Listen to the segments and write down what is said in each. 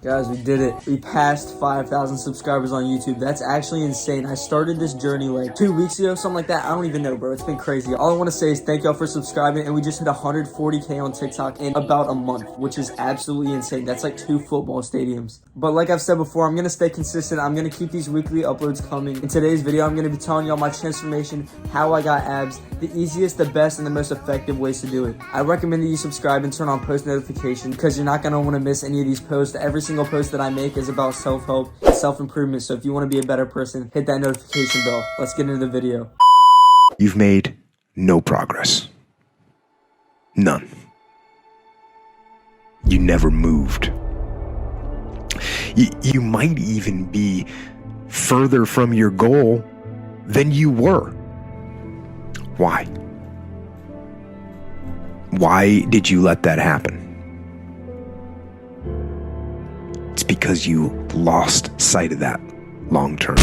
Guys, we did it. We passed 5,000 subscribers on YouTube. That's actually insane. I started this journey like 2 weeks ago, something like that. I don't even know, bro. It's been crazy. All I want to say is thank y'all for subscribing, and we just hit 140K on TikTok in about a month, which is absolutely insane. That's like 2 football stadiums. But like I've said before, I'm going to stay consistent. I'm going to keep these weekly uploads coming. In today's video, I'm going to be telling y'all my transformation, how I got abs, the easiest, the best, and the most effective ways to do it. I recommend that you subscribe and turn on post notifications because you're not going to want to miss any of these posts. Every single post that I make is about self-help and self-improvement. So if you want to be a better person, hit that notification bell. Let's get into the video. You've made no progress. None. You never moved. You might even be further from your goal than you were. Why? Why did you let that happen? It's because you lost sight of that long term.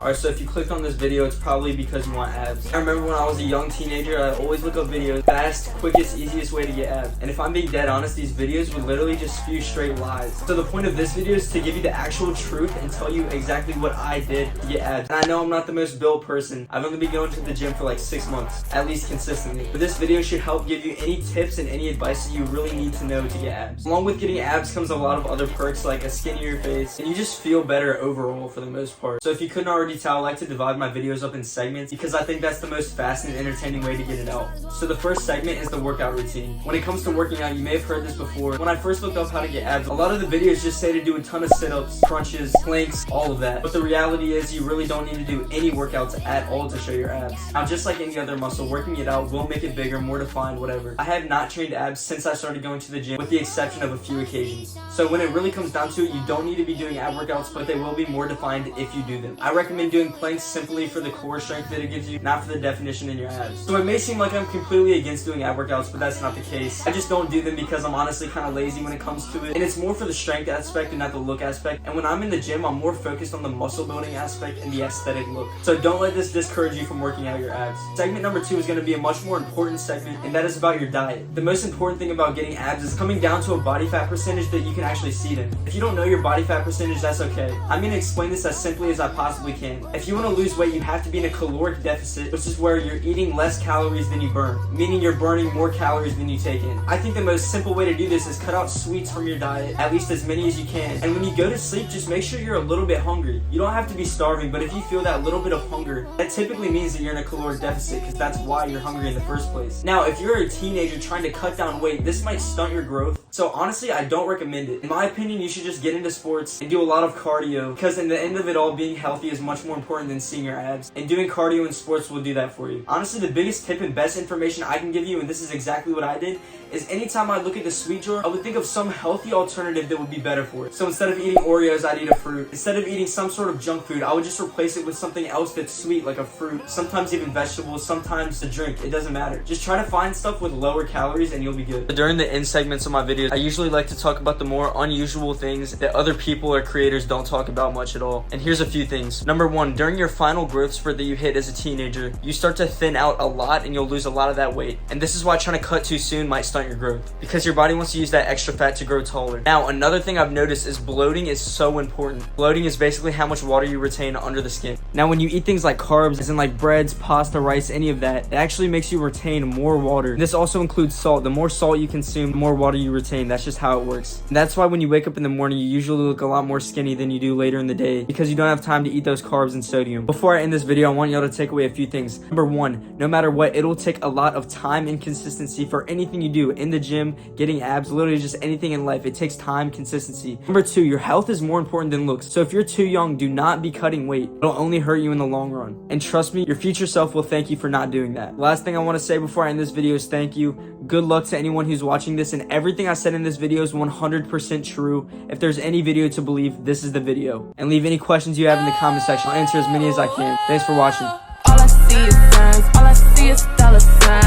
Alright, so if you clicked on this video, it's probably because you want abs. I remember when I was a young teenager, I always look up videos, fast, quickest, easiest way to get abs. And if I'm being dead honest, these videos would literally just spew straight lies. So the point of this video is to give you the actual truth and tell you exactly what I did to get abs. And I know I'm not the most built person. I've only been going to the gym for like 6 months, at least consistently. But this video should help give you any tips and any advice that you really need to know to get abs. Along with getting abs comes a lot of other perks like a skinnier face, and you just feel better overall for the most part. So if you couldn't already tell, I like to divide my videos up in segments because I think that's the most fast and entertaining way to get it out. So the first segment is the workout routine. When it comes to working out, you may have heard this before. When I first looked up how to get abs, a lot of the videos just say to do a ton of sit-ups, crunches, planks, all of that. But the reality is you really don't need to do any workouts at all to show your abs. Now, just like any other muscle, working it out will make it bigger, more defined, whatever. I have not trained abs since I started going to the gym, with the exception of a few occasions. So when it really comes down to it, you don't need to be doing ab workouts, but they will be more defined if you do them. I recommend doing planks simply for the core strength that it gives you, not for the definition in your abs. So it may seem like I'm completely against doing ab workouts, but that's not the case. I just don't do them because I'm honestly kind of lazy when it comes to it, and it's more for the strength aspect and not the look aspect. And when I'm in the gym, I'm more focused on the muscle building aspect and the aesthetic look. So don't let this discourage you from working out your abs. Segment number 2 is going to be a much more important segment, and that is about your diet. The most important thing about getting abs is coming down to a body fat percentage that you can actually see them. If you don't know your body fat percentage, that's okay. I'm going to explain this as simply as I possibly can. If you want to lose weight, you have to be in a caloric deficit, which is where you're eating less calories than you burn, meaning you're burning more calories than you take in. I think the most simple way to do this is cut out sweets from your diet, at least as many as you can. And when you go to sleep, just make sure you're a little bit hungry. You don't have to be starving, but if you feel that little bit of hunger, that typically means that you're in a caloric deficit because that's why you're hungry in the first place. Now, if you're a teenager trying to cut down weight, this might stunt your growth. So honestly, I don't recommend it. In my opinion, you should just get into sports and do a lot of cardio, because in the end of it all, being healthy is much more important than seeing your abs. And doing cardio in sports will do that for you. Honestly, the biggest tip and best information I can give you, and this is exactly what I did, is anytime I look at the sweet drawer, I would think of some healthy alternative that would be better for it. So instead of eating Oreos, I'd eat a fruit. Instead of eating some sort of junk food, I would just replace it with something else that's sweet, like a fruit, sometimes even vegetables, sometimes a drink. It doesn't matter. Just try to find stuff with lower calories and you'll be good. During the end segments of my videos, I usually like to talk about the more unusual things that other people or creators don't talk about much at all. And here's a few things. Number 1, during your final growth spurt that you hit as a teenager, you start to thin out a lot and you'll lose a lot of that weight. And this is why trying to cut too soon might stunt your growth, because your body wants to use that extra fat to grow taller. Now, another thing I've noticed is bloating is so important. Bloating is basically how much water you retain under the skin. Now, when you eat things like carbs, as in like breads, pasta, rice, any of that, it actually makes you retain more water. This also includes salt. The more salt you consume, the more water you retain. That's just how it works. And that's why when you wake up in the morning, you usually look a lot more skinny than you do later in the day, because you don't have time to eat those carbs and sodium. volume. Before I end this video, I want y'all to take away a few things. Number one, no matter what, it'll take a lot of time and consistency for anything you do in the gym, getting abs, literally just anything in life. It takes time, consistency. Number two, your health is more important than looks. So if you're too young, do not be cutting weight. It'll only hurt you in the long run. And trust me, your future self will thank you for not doing that. Last thing I want to say before I end this video is thank you. Good luck to anyone who's watching this, and everything I said in this video is 100% true. If there's any video to believe, this is the video. And leave any questions you have in the comment section. I'll answer as many as I can. Thanks for watching. All I see is signs, all I see is dollar signs.